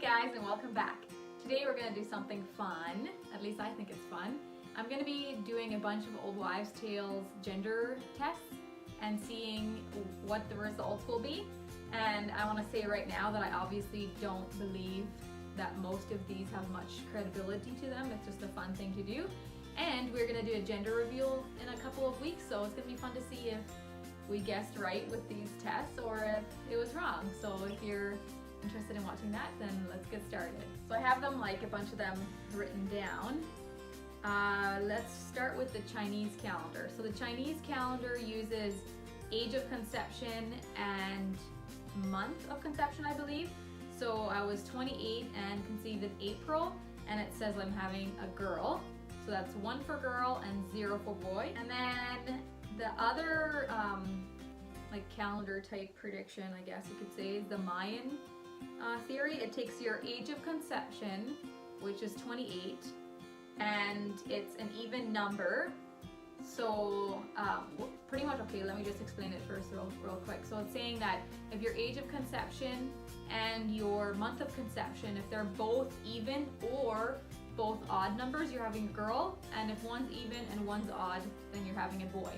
guys, and welcome back. Today we're going to do something fun, at least I think it's fun. I'm going to be doing a bunch of old wives' tales gender tests and seeing what the results will be. And I want to say right now that I obviously don't believe that most of these have much credibility to them. It's just a fun thing to do. And we're going to do a gender reveal in a couple of weeks, so it's going to be fun to see if we guessed right with these tests or if it was wrong. So if you're interested in watching that, then let's get started. So I have them, like a bunch of them written down. Let's start with the Chinese calendar. So the Chinese calendar uses age of conception and month of conception, I believe. So I was 28 and conceived in April, and it says I'm having a girl. So that's 1 for girl and 0 for boy. And then the other like calendar type prediction, I guess you could say, is the Mayan theory. It takes your age of conception, which is 28, and it's an even number. So pretty much, okay, let me just explain it first real quick. So it's saying that if your age of conception and your month of conception, if they're both even or both odd numbers, you're having a girl, and if one's even and one's odd, then you're having a boy.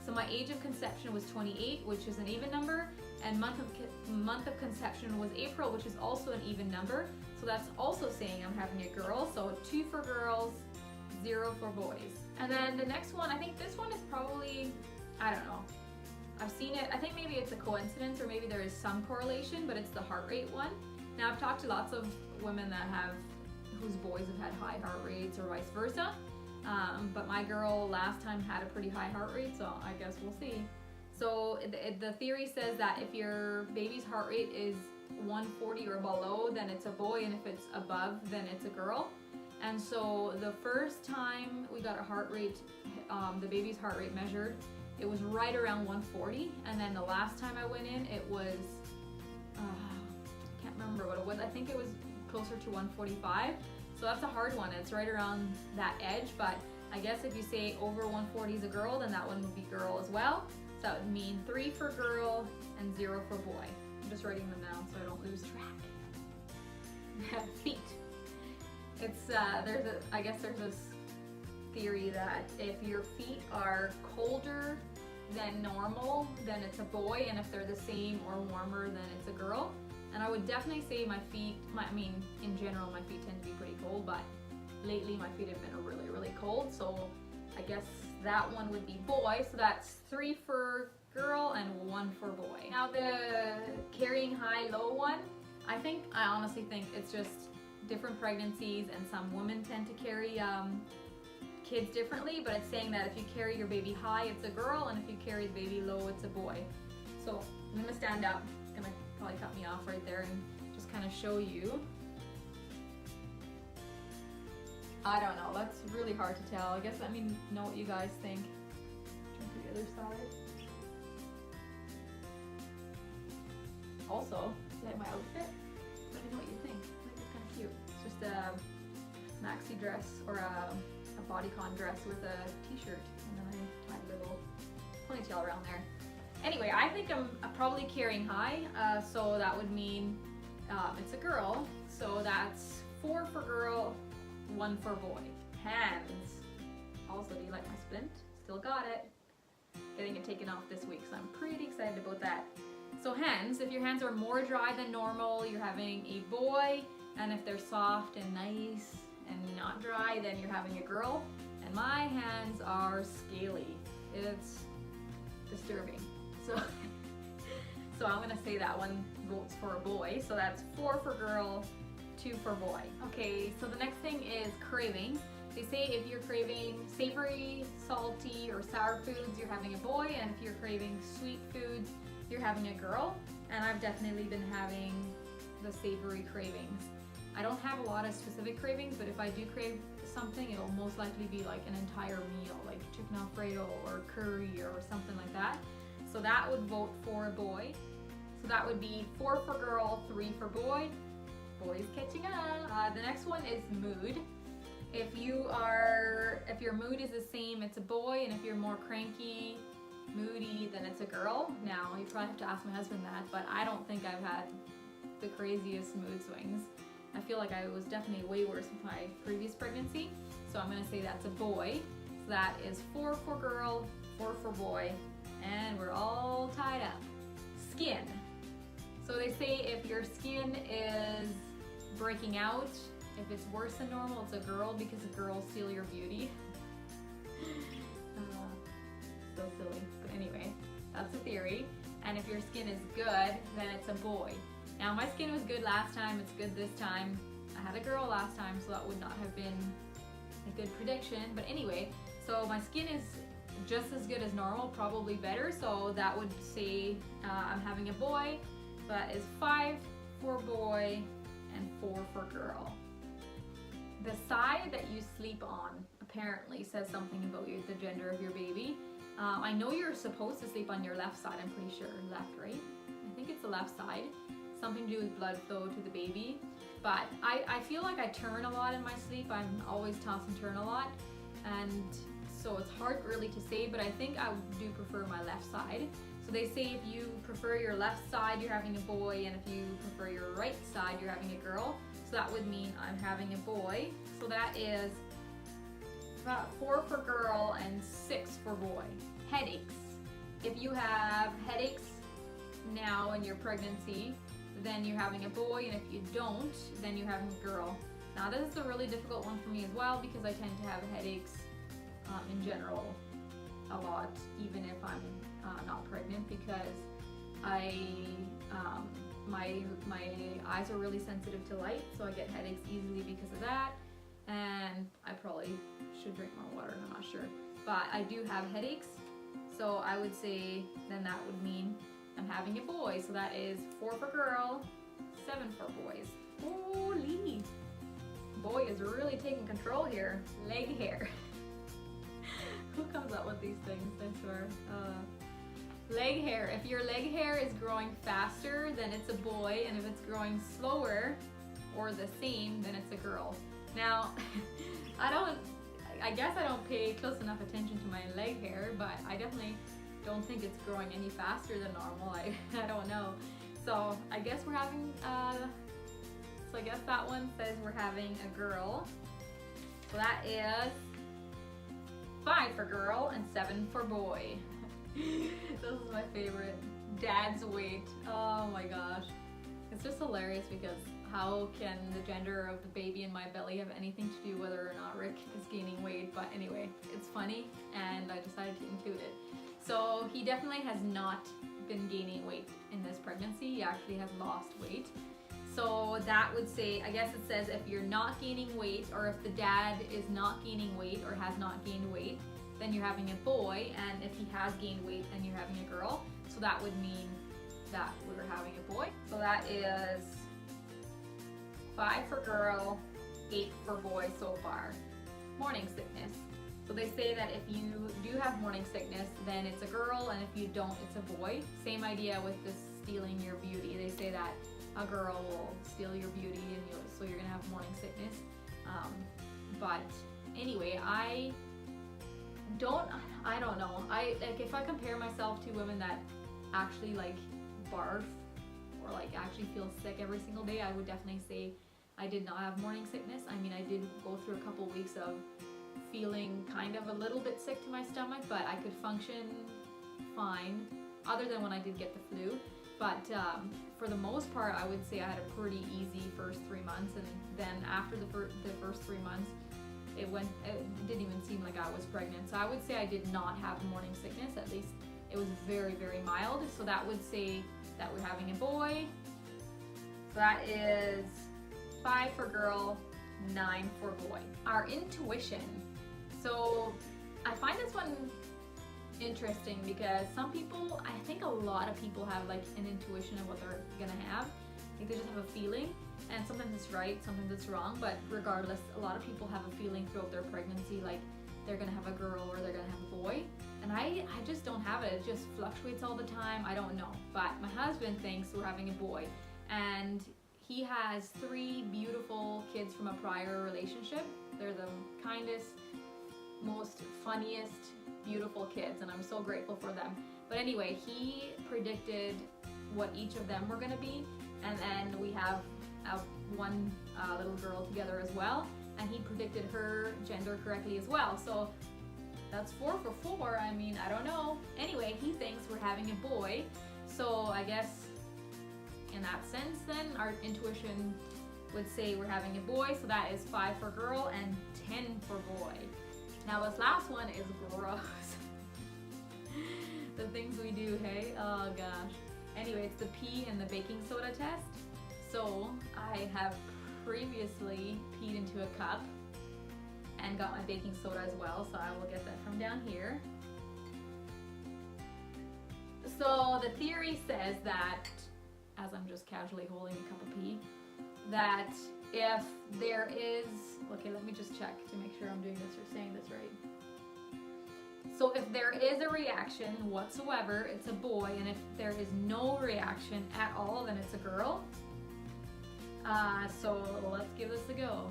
So my age of conception was 28, which is an even number, and month of conception was April, which is also an even number. So that's also saying I'm having a girl. So 2 for girls, 0 for boys. And then the next one, I think this one is probably, I don't know. I've seen it, I think maybe it's a coincidence or maybe there is some correlation, but it's the heart rate one. Now I've talked to lots of women that whose boys have had high heart rates or vice versa. But my girl last time had a pretty high heart rate, so I guess we'll see. So the theory says that if your baby's heart rate is 140 or below, then it's a boy, and if it's above, then it's a girl. And so the first time we got a heart rate, the baby's heart rate measured, it was right around 140, and then the last time I went in, it was, I can't remember what it was, I think it was closer to 145. So that's a hard one. It's right around that edge, but I guess if you say over 140 is a girl, then that one would be girl as well. So that would mean 3 for girl and 0 for boy. I'm just writing them down so I don't lose track. Feet. It's I guess there's this theory that if your feet are colder than normal, then it's a boy, and if they're the same or warmer, then it's a girl. And I would definitely say my feet, I mean, in general, my feet tend to be pretty cold, but lately my feet have been really, really cold. So I guess that one would be boy. So that's 3 for girl and 1 for boy. Now the carrying high-low one, I honestly think it's just different pregnancies, and some women tend to carry kids differently, but it's saying that if you carry your baby high, it's a girl, and if you carry the baby low, it's a boy. So I'm gonna stand up. It's gonna probably cut me off right there and just kind of show you. I don't know, that's really hard to tell. I guess let me know what you guys think. Turn to the other side. Also, you like my outfit? Let me know what you think. I think it's kind of cute. It's just a maxi dress or a bodycon dress with a t-shirt, and then I tied a little ponytail around there. Anyway, I think I'm probably carrying high, so that would mean it's a girl. So that's 4 for girl, 1 for boy. Hands. Also, do you like my splint? Still got it. Getting it taken off this week, so I'm pretty excited about that. So hands, if your hands are more dry than normal, you're having a boy, and if they're soft and nice and not dry, then you're having a girl. And my hands are scaly. It's disturbing. So I'm gonna say that one votes for a boy. So that's 4 for girl, 2 for boy. Okay, so the next thing is cravings. They say if you're craving savory, salty, or sour foods, you're having a boy, and if you're craving sweet foods, you're having a girl. And I've definitely been having the savory cravings. I don't have a lot of specific cravings, but if I do crave something, it'll most likely be like an entire meal, like chicken alfredo or curry or something like that. So that would vote for a boy. So that would be 4 for girl, 3 for boy. Boys catching up. The next one is mood. If your mood is the same, it's a boy, and if you're more cranky, moody, then it's a girl. Now, you probably have to ask my husband that, but I don't think I've had the craziest mood swings. I feel like I was definitely way worse with my previous pregnancy. So I'm gonna say that's a boy. So that is 4 for girl, 4 for boy, and we're all tied up. Skin. So they say if your skin is breaking out, if it's worse than normal, it's a girl because girls steal your beauty. So silly, but anyway, that's a theory. And if your skin is good, then it's a boy. Now my skin was good last time, it's good this time. I had a girl last time, so that would not have been a good prediction. But anyway, so my skin is just as good as normal, probably better. So that would say I'm having a boy. So that is 5 for boy and 4 for girl. The side that you sleep on apparently says something about the gender of your baby. I know you're supposed to sleep on your left side, I'm pretty sure. Left, right? I think it's the left side. Something to do with blood flow to the baby. But I feel like I turn a lot in my sleep. I'm always toss and turn a lot. And so it's hard really to say, but I think I do prefer my left side. So they say if you prefer your left side, you're having a boy, and if you prefer your right side, you're having a girl. So that would mean I'm having a boy. So that is 4 for girl and 6 for boy. Headaches. If you have headaches now in your pregnancy, then you're having a boy, and if you don't, then you're having a girl. Now this is a really difficult one for me as well because I tend to have headaches in general a lot, even if I'm not pregnant, because my eyes are really sensitive to light, so I get headaches easily because of that. And I probably should drink more water, I'm not sure. But I do have headaches, so I would say then that would mean I'm having a boy. So that is 4 for girl, 7 for boys. Holy! Boy is really taking control here. Leg hair. Who comes up with these things, I swear. Leg hair. If your leg hair is growing faster, then it's a boy, and if it's growing slower or the same, then it's a girl. Now, I guess I don't pay close enough attention to my leg hair, but I definitely don't think it's growing any faster than normal. I don't know. So I guess we're having, so I guess that one says we're having a girl. So that is 5 for girl and 7 for boy. This is my favorite. Dad's weight. Oh my gosh. It's just hilarious because how can the gender of the baby in my belly have anything to do whether or not Rick is gaining weight? But anyway, it's funny and I decided to include it. So he definitely has not been gaining weight in this pregnancy. He actually has lost weight. So that would say, I guess it says if you're not gaining weight, or if the dad is not gaining weight or has not gained weight, then you're having a boy, and if he has gained weight, then you're having a girl. So that would mean that we're having a boy. So that is 5 for girl, 8 for boy so far. Morning sickness. So they say that if you do have morning sickness, then it's a girl, and if you don't, it's a boy. Same idea with this stealing your beauty. They say that a girl will steal your beauty, and so you're gonna have morning sickness. But anyway, I don't know. Like if I compare myself to women that actually like barf or like actually feel sick every single day, I would definitely say I did not have morning sickness. I mean, I did go through a couple weeks of feeling kind of a little bit sick to my stomach, but I could function fine, other than when I did get the flu. But for the most part, I would say I had a pretty easy first 3 months, and then after the first 3 months, it didn't even seem like I was pregnant. So I would say I did not have morning sickness. At least it was very, very mild. So that would say that we're having a boy. So that is 5 for girl, 9 for boy. Our intuition. So I find this one interesting because some people, I think a lot of people have like an intuition of what they're gonna have. Like they just have a feeling, and sometimes it's right, sometimes it's wrong, but regardless, a lot of people have a feeling throughout their pregnancy like they're gonna have a girl or they're gonna have a boy. And I just don't have it. It just fluctuates all the time. I don't know. But my husband thinks we're having a boy, and he has 3 beautiful kids from a prior relationship. They're the kindest, most funniest, beautiful kids, and I'm so grateful for them. But anyway, he predicted what each of them were gonna be, and then we have a one little girl together as well, and he predicted her gender correctly as well. So that's 4 for 4. I mean, I don't know. Anyway, he thinks we're having a boy. So I guess in that sense then, our intuition would say we're having a boy. So that is 5 for girl and 10 for boy. Now this last one is gross. The things we do, hey? Oh gosh. Anyway, it's the pee and the baking soda test. So I have previously peed into a cup and got my baking soda as well, so I will get that from down here. So the theory says that, as I'm just casually holding a cup of pee, that if there is, okay, let me just check to make sure I'm doing this or saying this right. So if there is a reaction whatsoever, it's a boy, and if there is no reaction at all, then it's a girl. So let's give this a go.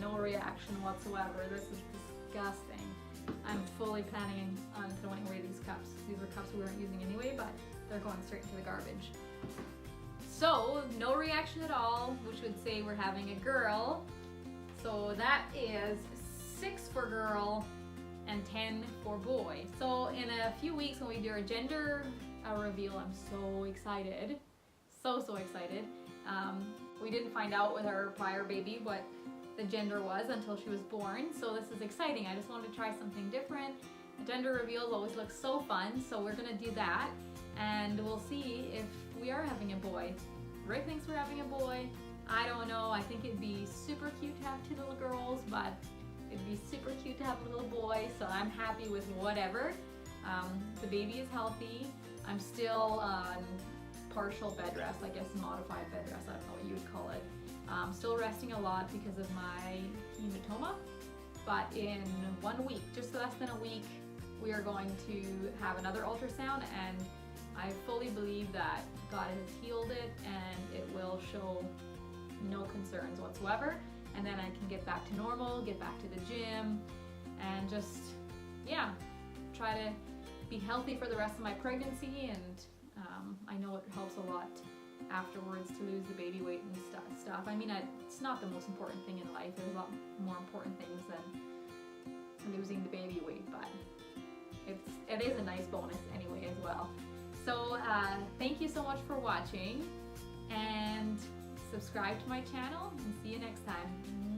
No reaction whatsoever. This is disgusting. I'm fully planning on throwing away these cups. These are cups we weren't using anyway, but they're going straight into the garbage. So, no reaction at all, which would say we're having a girl. So that is 6 for girl and 10 for boy. So in a few weeks when we do our gender reveal, I'm so excited. So excited. We didn't find out with our prior baby what the gender was until she was born, so this is exciting. I just wanted to try something different. Gender reveals always look so fun, so we're gonna do that, and we'll see if we are having a boy. Rick thinks we're having a boy. I don't know. I think it'd be super cute to have 2 little girls, but it'd be super cute to have a little boy, so I'm happy with whatever. The baby is healthy. I'm still on partial bed rest, I guess modified bed rest, I don't know what you would call it. Still resting a lot because of my hematoma, but in 1 week, just less than a week, we are going to have another ultrasound, and I fully believe that God has healed it and it will show no concerns whatsoever, and then I can get back to normal, get back to the gym, and just, yeah, try to be healthy for the rest of my pregnancy. And I know it helps a lot afterwards to lose the baby weight and stuff. I mean, it's not the most important thing in life. There's a lot more important things than losing the baby weight, but it is a nice bonus anyway as well. So thank you so much for watching, and subscribe to my channel, and see you next time.